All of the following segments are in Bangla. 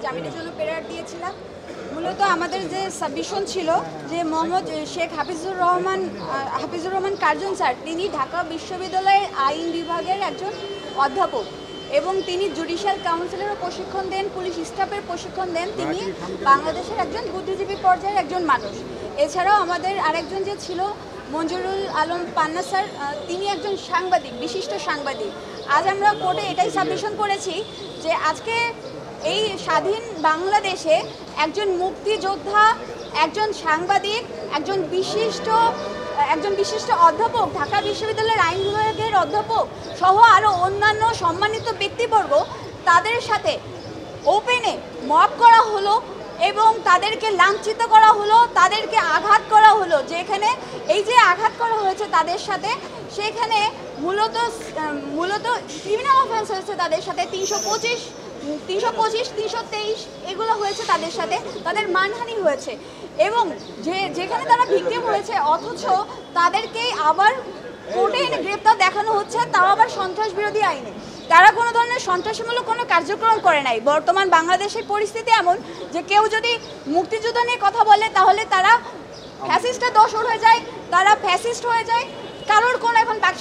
জামিনের জন্য প্রেয়ার দিয়েছিলাম। মূলত আমাদের যে সাবমিশন ছিল যে মোহাম্মদ শেখ হাফিজুর রহমান কার্জন স্যার, তিনি ঢাকা বিশ্ববিদ্যালয়ের আইন বিভাগের একজন অধ্যাপক এবং তিনি জুডিশিয়াল কাউন্সিলেরও প্রশিক্ষণ দেন, পুলিশ স্টাফের প্রশিক্ষণ দেন। তিনি বাংলাদেশের একজন বুদ্ধিজীবী পর্যায়ের একজন মানুষ। এছাড়াও আমাদের আরেকজন যে ছিল মঞ্জুরুল আলম পান্না স্যার, তিনি একজন সাংবাদিক, বিশিষ্ট সাংবাদিক। আজ আমরা কোর্টে এটাই সাবমিশন করেছি যে আজকে এই স্বাধীন বাংলাদেশে একজন মুক্তিযোদ্ধা, একজন সাংবাদিক, একজন বিশিষ্ট অধ্যাপক, ঢাকা বিশ্ববিদ্যালয়ের আইন বিভাগের অধ্যাপক সহ আরও অন্যান্য সম্মানিত ব্যক্তিবর্গ, তাদের সাথে ওপেনে মব করা হলো এবং তাদেরকে লাঞ্ছিত করা হলো, তাদেরকে আঘাত করা হলো। যেখানে এই যে আঘাত করা হয়েছে তাদের সাথে, সেখানে মূলত ক্রিমিনাল অফেন্স হয়েছে তাদের সাথে 325, 323 এগুলো হয়েছে তাদের সাথে, তাদের মানহানি হয়েছে এবং যেখানে তারা ভিকটিম হয়েছে, অথচ তাদেরকে আবার কোর্টে এনে গ্রেপ্তার দেখানো হচ্ছে, তাও আবার সন্ত্রাস বিরোধী আইনে। তারা কোনো ধরনের সন্ত্রাসমূলক কোনো কার্যক্রম করে নাই। বর্তমান বাংলাদেশের পরিস্থিতি এমন যে কেউ যদি মুক্তিযুদ্ধ নিয়ে কথা বলে তাহলে তারা ফ্যাসিস্টের দোসর হয়ে যায়, তারা ফ্যাসিস্ট হয়ে যায়। কারোর কোনো এখন বাক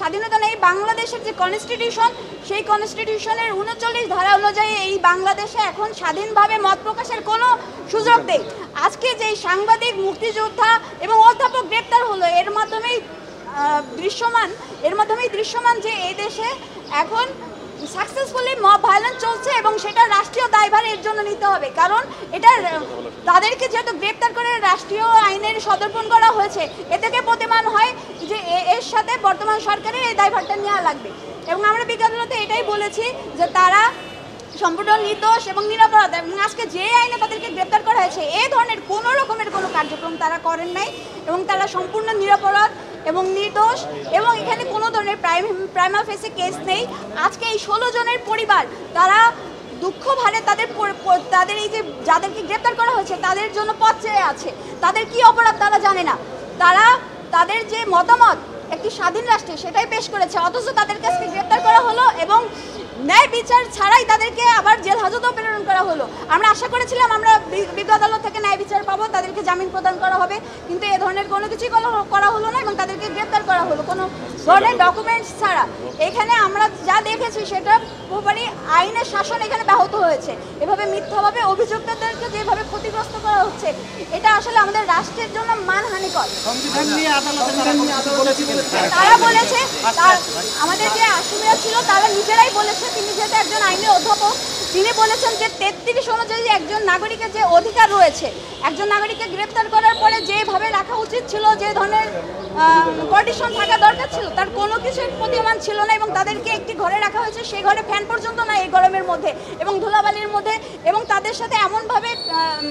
স্বাধীনতা নেই। বাংলাদেশের যে কনস্টিটিউশন, সেই কনস্টিটিউশনের 39 ধারা অনুযায়ী এই বাংলাদেশে এখন স্বাধীনভাবে মত প্রকাশের কোনো সুযোগ নেই। আজকে যেই সাংবাদিক, মুক্তিযোদ্ধা এবং অধ্যাপক গ্রেপ্তার হলো, এর মাধ্যমেই দৃশ্যমান যে এই দেশে এখন সাকসেসফুলি মব ভায়োলেন্স চলছে এবং সেটা রাষ্ট্রীয় দায়ভার এর জন্য নিতে হবে। কারণ এটা তাদেরকে যেহেতু গ্রেপ্তার করে রাষ্ট্রীয় আইনের সদর্পণ করা হয়েছে, এ থেকে প্রতিমান হয় যে এর সাথে বর্তমান সরকারের এই দায়ভারটা নেওয়া লাগবে। এবং আমরা বিজ্ঞাপনতে এটাই বলেছি যে তারা সম্পূর্ণ নির্দোষ এবং নিরপরাধ, এবং আজকে যে আইনে তাদেরকে গ্রেপ্তার করা হয়েছে এই ধরনের কোনো রকমের কোনো কার্যক্রম তারা করেন নাই এবং তারা সম্পূর্ণ নিরপরাধ এবং নির্দোষ, এবং এখানে কোনো ধরনের প্রাইমা ফেসি কেস নেই। আজকে এই 16 জনের পরিবার তারা দুঃখ ভারে তাদের এই যে যাদেরকে গ্রেপ্তার করা হয়েছে তাদের জন্য পথ চেয়ে আছে। তাদের কি অপরাধ তারা জানে না। তারা তাদের যে মতামত একটি স্বাধীন রাষ্ট্রে সেটাই পেশ করেছে, অথচ তাদের কাছে গ্রেপ্তার করা হলো এবং ন্যায় বিচার ছাড়াই তাদেরকে আবার জেল হাজতেও প্রেরণ করা হলো। আমরা আশা করেছিলাম আমরা বিজ্ঞ আদালত থেকে ন্যায় বিচার পাবো, তাদেরকে জামিন প্রদান করা হবে, কিন্তু এ ধরনের কোনো কিছুই করা হলো না এবং তাদেরকে গ্রেপ্তার করা হলো কোনো ধরনের ডকুমেন্টস ছাড়া। এখানে আমরা যা দেখেছি সেটা পুরোপুরি আইনের শাসন এখানে ব্যাহত হয়েছে। এভাবে মিথ্যাভাবে অভিযুক্তদেরকে যেভাবে ক্ষতিগ্রস্ত করা হচ্ছে, এটা আসলে আমাদের রাষ্ট্রের জন্য মানহানিকর। তারা বলেছে, আমাদের যে আসামিরা ছিল তারা নিজেরাই বলেছে, তিনি যেহেতু একজন আইনের অধ্যাপক, তিনি বলেছেন যে 33 অনুযায়ী একজন নাগরিকের যে অধিকার রয়েছে, একজন নাগরিককে গ্রেপ্তার করার পরে যেভাবে রাখা উচিত ছিল, যে ধরনের কন্ডিশন থাকা দরকার ছিল, তার কোনো কিছুর প্রতিমান ছিল না এবং তাদেরকে একটি ঘরে রাখা হয়েছে, সেই ঘরে ফ্যান পর্যন্ত না এই গরমের মধ্যে এবং ধুলাবালির মধ্যে, এবং তাদের সাথে এমনভাবে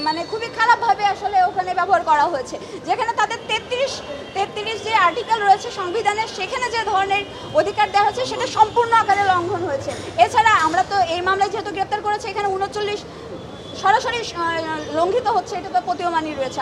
মানে খুবই খারাপভাবে আসলে ওখানে ব্যবহার করা হয়েছে, যেখানে তাদের 33 যে আর্টিকেল রয়েছে সংবিধানের, সেখানে যে ধরনের অধিকার দেওয়া হয়েছে সেটা সম্পূর্ণ আকারে লঙ্ঘন হয়েছে। এছাড়া আমরা তো এই মামলায় যেহেতু গ্রেপ্তার করেছে, এখানে 39 সরাসরি লঙ্ঘিত হচ্ছে, এটা তো প্রতীয়মানই রয়েছে।